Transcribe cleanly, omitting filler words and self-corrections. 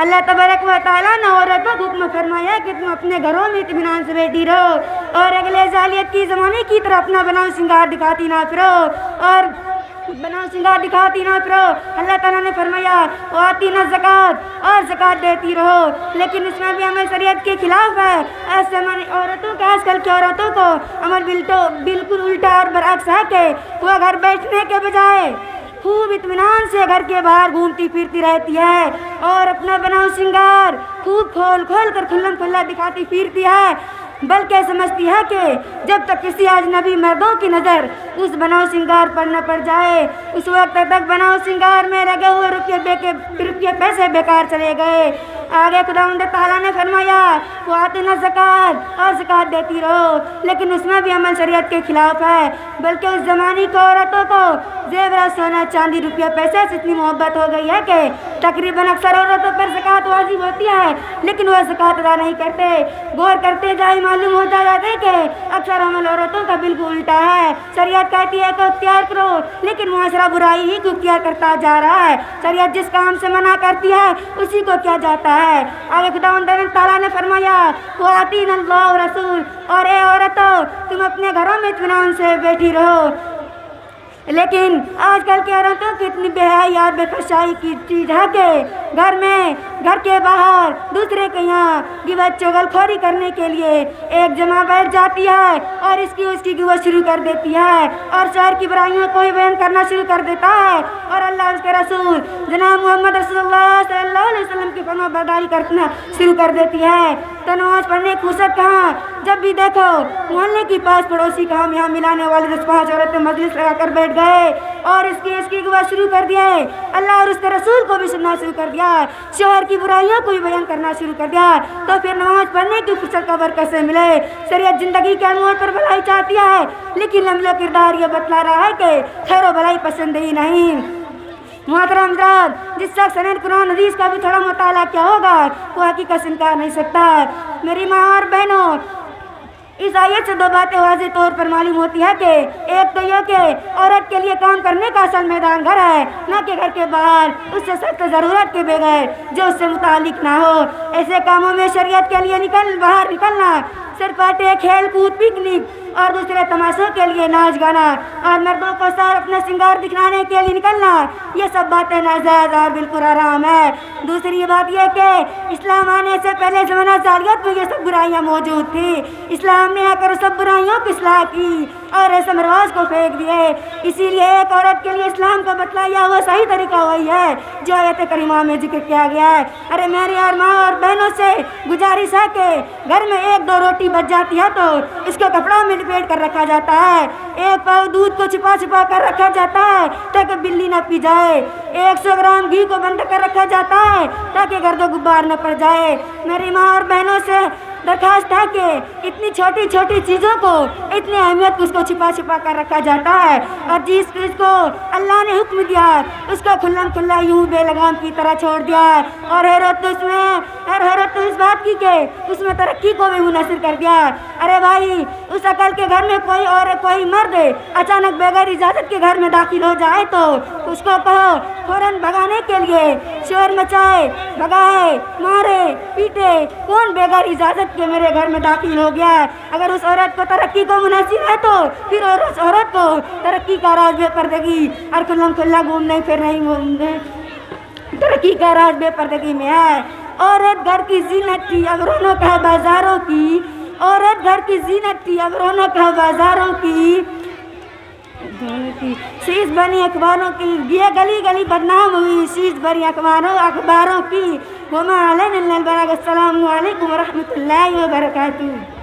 اللہ تبارک و تعالیٰ نے عورتوں کو حکم فرمایا کہ تم اپنے گھروں میں اطمینان سے بیٹھی رہو اور اگلے جاہلیت کی زمانے کی طرح اپنا بناؤ سنگار دکھاتی نہ پھرو اور بناؤ سنگار دکھاتی نہ پھرو۔ اللہ تعالیٰ نے فرمایا وآتینا الزکوٰۃ، اور زکوٰۃ دیتی رہو، لیکن اس میں بھی عمل شریعت کے خلاف ہے۔ ایسے عورتوں کے آج کل کی عورتوں کو عمل بالکل الٹا اور برعکس ہے کہ وہ گھر بیٹھنے کے بجائے خوب اطمینان سے گھر کے باہر گھومتی پھرتی رہتی ہے اور اپنا بناؤ سنگار خوب کھول کھول کر کھلم کھلا دکھاتی پھرتی ہے، بلکہ سمجھتی ہے کہ جب تک کسی اجنبی مردوں کی نظر اس بناؤ سنگار پر نہ پڑ جائے اس وقت تک بناؤ سنگار میں لگے ہوئے روپیے پیسے بیکار چلے گئے۔ آگے خداوند تعالیٰ نے فرمایا وآتینا الزکوٰۃ، اور زکوٰۃ دیتی رہو، لیکن اس میں بھی عمل شریعت کے خلاف ہے، بلکہ اس زمانے کی عورتوں کو زیورات سونا چاندی روپیہ پیسے سے اتنی محبت ہو گئی ہے کہ تقریباً اکثر عورتوں پر زکوٰۃ واجب ہوتی ہے لیکن وہ زکوٰۃ ادا نہیں کرتے۔ غور کرتے جائے معلوم ہو جاتا ہے کہ اکثر عمل عورتوں کا بالکل الٹا ہے۔ شریعت کہتی ہے کہ اختیار کرو لیکن معاشرہ برائی ہی کو اختیار کرتا جا رہا ہے۔ شریعت جس کام سے منع کرتی ہے اسی کو کیا جاتا ہے۔ آگے خداوند تعالیٰ نے فرمایا وآتینا اللہ ورسول، اور اے عورتوں تم اپنے گھروں میں اطمینان سے بیٹھی رہو، لیکن آج کل کی عورتوں کی اتنی بے حیائی اور بے فحشائی کی چیز ہے کہ گھر میں گھر کے باہر دوسرے کے یہاں غیبت چغل خوری کرنے کے لیے ایک جمع بیٹھ جاتی ہے اور اس کی غیبت شروع کر دیتی ہے اور شہر کی برائیوں کو بیان کرنا شروع کر دیتا ہے اور اللہ اس کے رسول جناب محمد رسول اللہ صلی اللہ علیہ وسلم کی فرما برداری کرنا شروع کر دیتی ہے۔ تو نماز پڑھنے کی فرصت کہاں، جب بھی دیکھو محلے کی پاس پڑوسی کا ہم یہاں ملانے والے 10-5 عورتیں مجلس لگا کر بیٹھ گئے اور اس کی غیبت شروع کر دیا ہے، اللہ اور اس کے رسول کو بھی سننا شروع کر دیا، شوہر کی برائیوں کو بھی بیان کرنا شروع کر دیا، تو پھر نماز پڑھنے کی فرصت کا برکت سے ملے۔ شریعت زندگی کے انمول پر بھلائی چاہتی ہے لیکن لمحہ کردار یہ بتلا رہا ہے کہ خیر و بھلائی پسند ہی نہیں۔ محترم حضرات، جس شخص نے قرآن حدیث کا بھی تھوڑا مطالعہ کیا ہوگا وہ حقیقت سے انکار نہیں سکتا۔ میری ماں اور بہنوں، اس آیت سے 2 باتیں واضح طور پر معلوم ہوتی ہے کہ ایک تو یہ کہ عورت کے لیے کام کرنے کا اصل میدان گھر ہے، نہ کہ گھر کے باہر اس سے سخت ضرورت کے بغیر جو اس سے متعلق نہ ہو۔ ایسے کاموں میں شریعت کے لیے باہر نکلنا صرف پارٹی کھیل کود پکنک اور دوسرے تماشوں کے لیے ناچ گانا اور مردوں کو سار اپنا سنگار دکھانے کے لیے نکلنا، یہ سب باتیں ناجائز اور بالکل حرام ہے۔ دوسری بات یہ کہ اسلام آنے سے پہلے زمانہ جاہلیت میں یہ سب برائیاں موجود تھی، اسلام نے آ کر سب برائیوں کی اصلاح کی اور رسم رواج کو پھینک دیے۔ اسی لیے ایک عورت کے لیے اسلام کا بتلایا ہوا صحیح طریقہ وہی ہے جو آیت کریمہ میں ذکر کیا گیا ہے۔ ارے میری اور ماں اور بہنوں سے گزارش ہے کہ گھر میں 1-2 روٹی بچ جاتی ہے تو اس کو کپڑوں میں لپیٹ کر رکھا جاتا ہے، 1 پاؤ دودھ کو چھپا کر رکھا جاتا ہے تاکہ بلی نہ پی جائے، 100 گرام گھی کو بند کر رکھا جاتا ہے تاکہ گرد و غبار نہ پڑ جائے۔ میری ماں اور بہنوں سے درخواست ہے کہ اتنی چھوٹی چھوٹی چیزوں کو اتنی اہمیت کو اس کو چھپا کر رکھا جاتا ہے اور جس چیز کو اللہ نے حکم دیا اس کو کھلا یوں بے لگام کی طرح چھوڑ دیا ہے اور حیرت تو اس بات کی کہ اس میں ترقی کو بھی منحصر کر دیا۔ ارے بھائی، اس عقل کے گھر میں کوئی مرد اچانک بغیر اجازت کے گھر میں داخل ہو جائے تو اس کو کہو فوراً بھگانے کے لیے، شور مچائے، بھگائے، مارے، پیٹے، کون بغیر اجازت کے میرے گھر میں داخل ہو گیا ہے؟ اگر اس عورت کو ترقی کو منحصر ہے تو پھر اس عورت کو ترقی کا راز بے پردگی اور کھلا گھومنے پھرنے ترقی کا راز بے پردگی میں ہے۔ عورت گھر کی زینت تھی اب رونق ہے بازاروں کی، عورت گھر کی زینت تھی اب رونق ہے بازاروں کی، شیش بنی اخباروں کی، یہ گلی گلی بدنام ہوئی شیش بنی اخباروں کی۔ السلام علیکم ورحمۃ اللہ وبرکاتہ۔